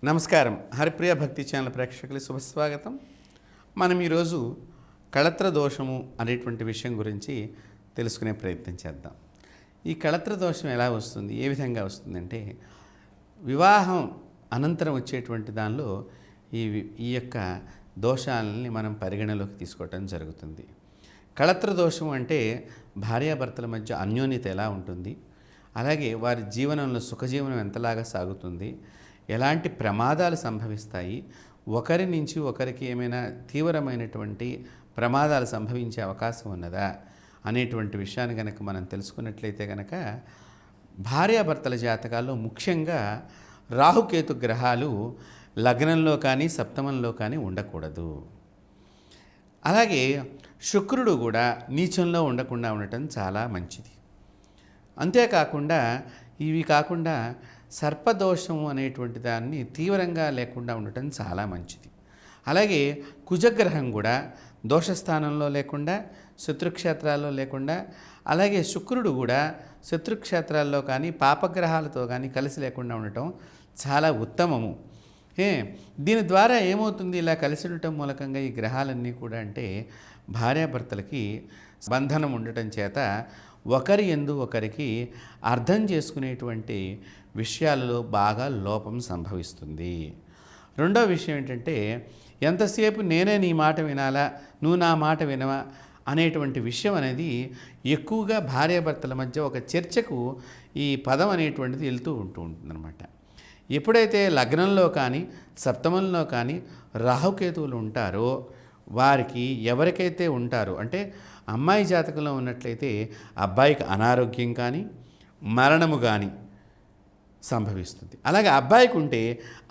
నమస్కారం. హరిప్రియ భక్తి ఛానల్ ప్రేక్షకులు శుభస్వాగతం. మనం ఈరోజు కళత్ర దోషము అనేటువంటి విషయం గురించి తెలుసుకునే ప్రయత్నం చేద్దాం. ఈ కళత్ర దోషం ఎలా వస్తుంది, ఏ విధంగా వస్తుందంటే వివాహం అనంతరం వచ్చేటువంటి దానిలో ఈ యొక్క దోషాలని మనం పరిగణలోకి తీసుకోవటం జరుగుతుంది. కళత్ర దోషం అంటే భార్యాభర్తల మధ్య అన్యోన్యత ఎలా ఉంటుంది, అలాగే వారి జీవనంలో సుఖజీవనం ఎంతలాగా సాగుతుంది, ఎలాంటి ప్రమాదాలు సంభవిస్తాయి, ఒకరి నుంచి ఒకరికి ఏమైనా తీవ్రమైనటువంటి ప్రమాదాలు సంభవించే అవకాశం ఉన్నదా అనేటువంటి విషయాన్ని కనుక మనం తెలుసుకున్నట్లయితే కనుక భార్యాభర్తల జాతకాల్లో ముఖ్యంగా రాహుకేతు గ్రహాలు లగ్నంలో కానీ సప్తమంలో కానీ ఉండకూడదు. అలాగే శుక్రుడు కూడా నీచంలో ఉండకుండా ఉండటం చాలా మంచిది. అంతేకాకుండా ఇవి కాకుండా సర్పదోషం అనేటువంటి దాన్ని తీవ్రంగా లేకుండా ఉండటం చాలా మంచిది. అలాగే కుజగ్రహం కూడా దోషస్థానంలో లేకుండా, శత్రుక్షేత్రాల్లో లేకుండా, అలాగే శుక్రుడు కూడా శత్రుక్షేత్రాల్లో కానీ పాపగ్రహాలతో కానీ కలిసి లేకుండా ఉండటం చాలా ఉత్తమము. దీని ద్వారా ఏమవుతుంది, ఇలా కలిసి ఉండటం మూలకంగా ఈ గ్రహాలన్నీ కూడా అంటే భార్యాభర్తలకి బంధనం ఉండటం చేత ఒకరి యందు ఒకరికి అర్థం చేసుకునేటువంటి విషయాలలో బాగా లోపం సంభవిస్తుంది. రెండో విషయం ఏంటంటే ఎంతసేపు నేనే నీ మాట వినాలా, నువ్వు నా మాట వినవా అనేటువంటి విషయం అనేది ఎక్కువగా భార్యాభర్తల మధ్య ఒక చర్చకు ఈ పదం అనేటువంటిది వెళ్తూ ఉంటుందన్నమాట. ఎప్పుడైతే లగ్నంలో కానీ సప్తమంలో కానీ రాహుకేతువులు ఉంటారో వారికి ఎవరికైతే ఉంటారో అంటే అమ్మాయి జాతకంలో ఉన్నట్లయితే అబ్బాయికి అనారోగ్యం కానీ మరణము కానీ సంభవిస్తుంది. అలాగే అబ్బాయికి ఉంటే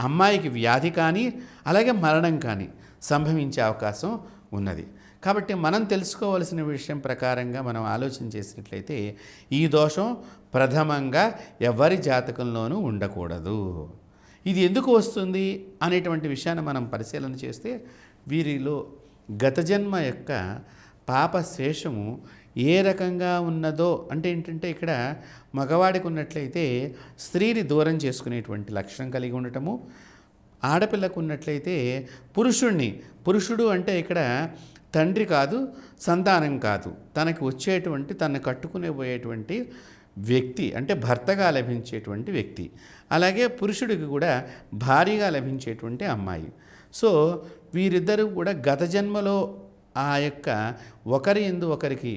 అమ్మాయికి వ్యాధి కానీ అలాగే మరణం కానీ సంభవించే అవకాశం ఉన్నది. కాబట్టి మనం తెలుసుకోవాల్సిన విషయం ప్రకారంగా మనం ఆలోచన చేసినట్లయితే ఈ దోషం ప్రథమంగా ఎవరి జాతకంలోనూ ఉండకూడదు. ఇది ఎందుకు వస్తుంది అనేటువంటి విషయాన్ని మనం పరిశీలన చేస్తే వీరిలో గత జన్మ యొక్క పాప శేషము ఏ రకంగా ఉన్నదో అంటే ఏంటంటే ఇక్కడ మగవాడికి ఉన్నట్లయితే స్త్రీని దూరం చేసుకునేటువంటి లక్షణం కలిగి ఉండటము, ఆడపిల్లకు ఉన్నట్లయితే పురుషుడు అంటే ఇక్కడ తండ్రి కాదు, సంతానం కాదు, తనకు వచ్చేటువంటి తనను కట్టుకునే పోయేటువంటి వ్యక్తి అంటే భర్తగా లభించేటువంటి వ్యక్తి, అలాగే పురుషుడికి కూడా భార్యగా లభించేటువంటి అమ్మాయి. సో వీరిద్దరూ కూడా గత జన్మలో ఆ యొక్క ఒకరి యందు ఒకరికి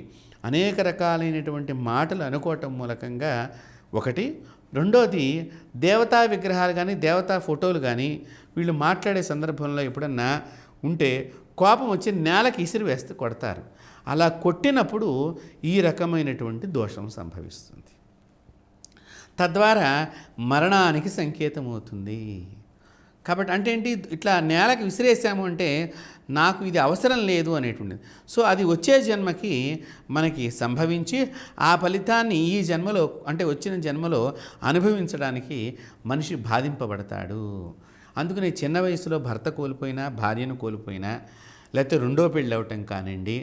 అనేక రకాలైనటువంటి మాటలు అనుకోవటం మూలకంగా ఒకటి. రెండోది దేవతా విగ్రహాలు కానీ దేవతా ఫోటోలు కానీ వీళ్ళు మాట్లాడే సందర్భంలో ఎప్పుడన్నా ఉంటే కోపం వచ్చి నేలకి ఇసిరి వేస్తే కొడతారు. అలా కొట్టినప్పుడు ఈ రకమైనటువంటి దోషం సంభవిస్తుంది. తద్వారా మరణానికి సంకేతం అవుతుంది. కాబట్టి అంటే ఏంటి, ఇట్లా నేలకి విసిరేసాము అంటే నాకు ఇది అవసరం లేదు అనేటువంటిది. సో అది వచ్చే జన్మకి మనకి సంభవించి ఆ ఫలితాన్ని ఈ జన్మలో అంటే వచ్చిన జన్మలో అనుభవించడానికి మనిషి బాధింపబడతాడు. అందుకని చిన్న వయసులో భర్త కోల్పోయినా, భార్యను కోల్పోయినా, లేకపోతే రెండో పెళ్ళి అవ్వటం కానివ్వండి,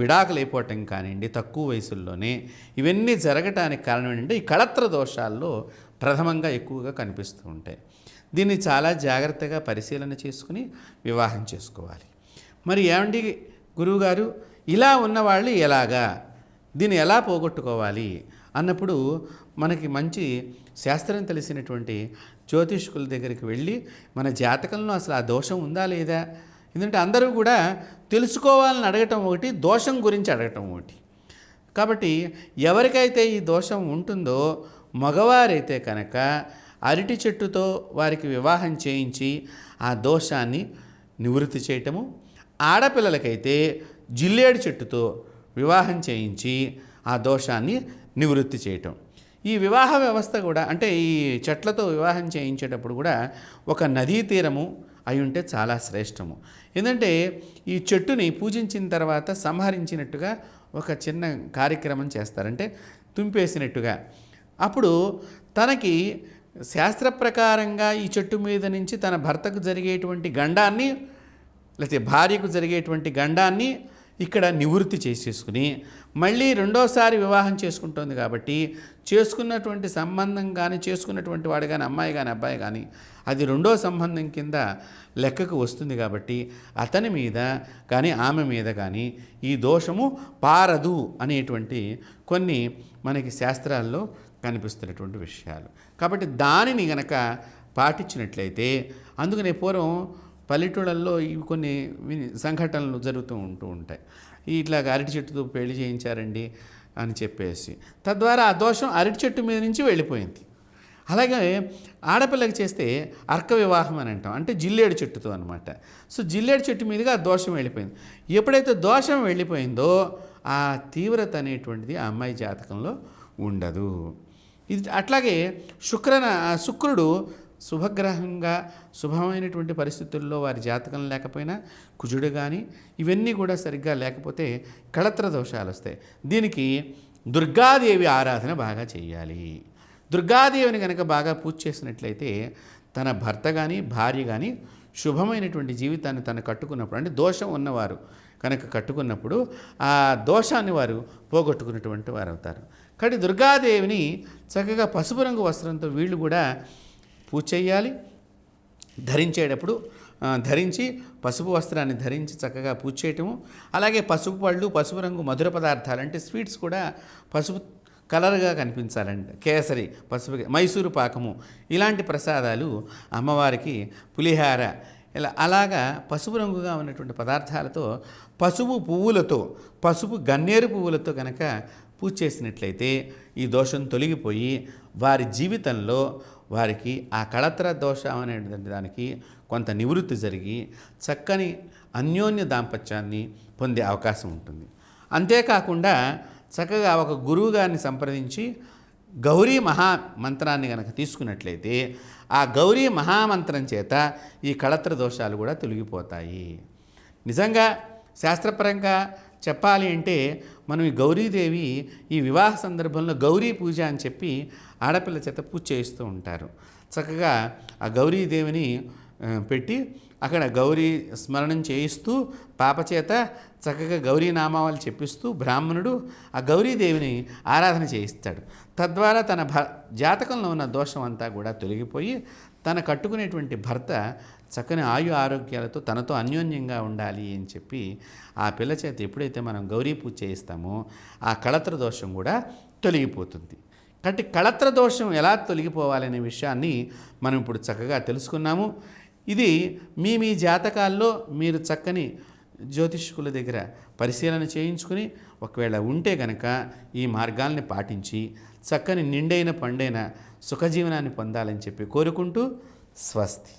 విడాకులు అయిపోవటం కానివ్వండి, తక్కువ వయసుల్లోనే ఇవన్నీ జరగటానికి కారణం ఏంటంటే ఈ కళత్ర దోషాల్లో ప్రథమంగా ఎక్కువగా కనిపిస్తూ ఉంటాయి. దీన్ని చాలా జాగ్రత్తగా పరిశీలన చేసుకుని వివాహం చేసుకోవాలి. మరి ఏమండి గురువుగారు, ఇలా ఉన్నవాళ్ళు ఎలాగా, దీన్ని ఎలా పోగొట్టుకోవాలి అన్నప్పుడు మనకి మంచి శాస్త్రం తెలిసినటువంటి జ్యోతిష్కుల దగ్గరికి వెళ్ళి మన జాతకంలో అసలు ఆ దోషం ఉందా లేదా, ఎందుకంటే అందరూ కూడా తెలుసుకోవాలని అడగటం ఒకటి, దోషం గురించి అడగటం ఒకటి. కాబట్టి ఎవరికైతే ఈ దోషం ఉంటుందో మగవారైతే కనుక అరటి చెట్టుతో వారికి వివాహం చేయించి ఆ దోషాన్ని నివృత్తి చేయటము, ఆడపిల్లలకైతే జిల్లేడు చెట్టుతో వివాహం చేయించి ఆ దోషాన్ని నివృత్తి చేయటం. ఈ వివాహ వ్యవస్థ కూడా అంటే ఈ చెట్లతో వివాహం చేయించేటప్పుడు కూడా ఒక నదీ తీరము అయి ఉంటే చాలా శ్రేష్టము. ఎందుకంటే ఈ చెట్టుని పూజించిన తర్వాత సంహరించినట్టుగా ఒక చిన్న కార్యక్రమం చేస్తారంటే తుంపేసినట్టుగా. అప్పుడు తనకి శాస్త్ర ప్రకారంగా ఈ చెట్టు మీద నుంచి తన భర్తకు జరిగేటువంటి గండాన్ని లేకపోతే భార్యకు జరిగేటువంటి గండాన్ని ఇక్కడ నివృత్తి చేసేసుకుని మళ్ళీ రెండోసారి వివాహం చేసుకుంటోంది కాబట్టి చేసుకున్నటువంటి సంబంధం కానీ చేసుకున్నటువంటి వాడు కానీ అమ్మాయి కానీ అబ్బాయి కానీ అది రెండో సంబంధం కింద లెక్కకు వస్తుంది కాబట్టి అతని మీద కానీ ఆమె మీద కానీ ఈ దోషము పారదు అనేటువంటి కొన్ని మనకి శాస్త్రాల్లో కనిపిస్తున్నటువంటి విషయాలు. కాబట్టి దానిని గనక పాటించినట్లయితే, అందుకనే పూర్వం పల్లెటూళ్ళల్లో ఇవి కొన్ని సంఘటనలు జరుగుతూ ఉంటాయి. ఇట్లాగ అరటి చెట్టుతో పెళ్లి చేయించారండి అని చెప్పేసి, తద్వారా ఆ దోషం అరటి చెట్టు మీద నుంచి వెళ్ళిపోయింది. అలాగే ఆడపిల్లకి చేస్తే అర్క వివాహం అని అంటాం, అంటే జిల్లేడు చెట్టుతో అనమాట. సో జిల్లేడు చెట్టు మీదుగా ఆ దోషం వెళ్ళిపోయింది. ఎప్పుడైతే దోషం వెళ్ళిపోయిందో ఆ తీవ్రత అనేటువంటిది ఆ అమ్మాయి జాతకంలో ఉండదు. ఇది అట్లాగే శుక్రుడు శుభగ్రహంగా శుభమైనటువంటి పరిస్థితుల్లో వారి జాతకం లేకపోయినా, కుజుడు కానీ ఇవన్నీ కూడా సరిగ్గా లేకపోతే కళత్ర దోషాలు వస్తాయి. దీనికి దుర్గాదేవి ఆరాధన బాగా చేయాలి. దుర్గాదేవిని కనుక బాగా పూజ చేసినట్లయితే తన భర్త కానీ భార్య కానీ శుభమైనటువంటి జీవితాన్ని తను కట్టుకున్నప్పుడు, అంటే దోషం ఉన్నవారు కనుక కట్టుకున్నప్పుడు ఆ దోషాన్ని వారు పోగొట్టుకున్నటువంటి వారు అవుతారు. కాబట్టి దుర్గాదేవిని చక్కగా పసుపు రంగు వస్త్రంతో వీళ్ళు కూడా పూజ చేయాలి. ధరించేటప్పుడు ధరించి పసుపు వస్త్రాన్ని ధరించి చక్కగా పూజ చేయటము, అలాగే పసుపు పళ్ళు, పసుపు రంగు మధుర పదార్థాలు అంటే స్వీట్స్ కూడా పసుపు కలర్గా కనిపించాలండి. కేసరి, పసుపు, మైసూరు పాకము ఇలాంటి ప్రసాదాలు అమ్మవారికి, పులిహార ఇలా అలాగా పసుపు రంగుగా ఉన్నటువంటి పదార్థాలతో, పసుపు పువ్వులతో, పసుపు గన్నేరు పువ్వులతో కనుక పూజ చేసినట్లయితే ఈ దోషం తొలగిపోయి వారి జీవితంలో వారికి ఆ కళత్ర దోషం అనేటువంటి దానికి కొంత నివృత్తి జరిగి చక్కని అన్యోన్య దాంపత్యాన్ని పొందే అవకాశం ఉంటుంది. అంతేకాకుండా చక్కగా ఒక గురువు గారిని సంప్రదించి గౌరీ మహామంత్రాన్ని కనుక తీసుకున్నట్లయితే ఆ గౌరీ మహామంత్రం చేత ఈ కళత్ర దోషాలు కూడా తొలగిపోతాయి. నిజంగా శాస్త్రపరంగా చెప్పాలి అంటే మనం ఈ గౌరీదేవి ఈ వివాహ సందర్భంలో గౌరీ పూజ అని చెప్పి ఆడపిల్ల చేత పూజ చేయిస్తూ ఉంటారు. చక్కగా ఆ గౌరీదేవిని పెట్టి అక్కడ గౌరీ స్మరణం చేయిస్తూ పాప చేత చక్కగా గౌరీ నామాలు చెప్పిస్తూ బ్రాహ్మణుడు ఆ గౌరీదేవిని ఆరాధన చేయిస్తాడు. తద్వారా తన జాతకంలో ఉన్న దోషం అంతా కూడా తొలగిపోయి తన కట్టుకునేటువంటి భర్త చక్కని ఆరోగ్యాలతో తనతో అన్యోన్యంగా ఉండాలి అని చెప్పి ఆ పిల్ల చేత ఎప్పుడైతే మనం గౌరీ పూజ చేయిస్తామో ఆ కళత్ర దోషం కూడా తొలగిపోతుంది. కాబట్టి కళత్ర దోషం ఎలా తొలగిపోవాలనే విషయాన్ని మనం ఇప్పుడు చక్కగా తెలుసుకున్నాము. ఇది మీ జాతకాల్లో మీరు చక్కని జ్యోతిష్కుల దగ్గర పరిశీలన చేయించుకుని ఒకవేళ ఉంటే కనుక ఈ మార్గాల్ని పాటించి చక్కని నిండైన పండైన సుఖజీవనాన్ని పొందాలని చెప్పి కోరుకుంటూ స్వస్తి.